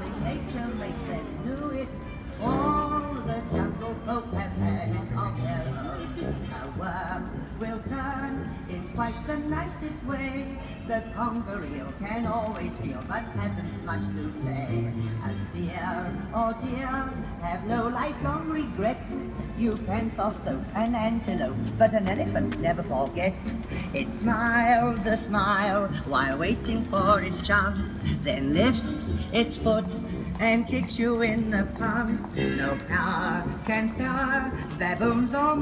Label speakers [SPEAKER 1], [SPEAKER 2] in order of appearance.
[SPEAKER 1] darling, nature makes them do it. All the jungle folk have had it of their own. A worm will turn in quite the nicest way. The conger eel can always feel but hasn't much to say. As deer or deer have no lifelong regrets. You can foster an antelope, but an elephant never forgets. It smiles a smile while waiting for its chance, then lifts its foot and kicks you in the palms. No power can stir baboons or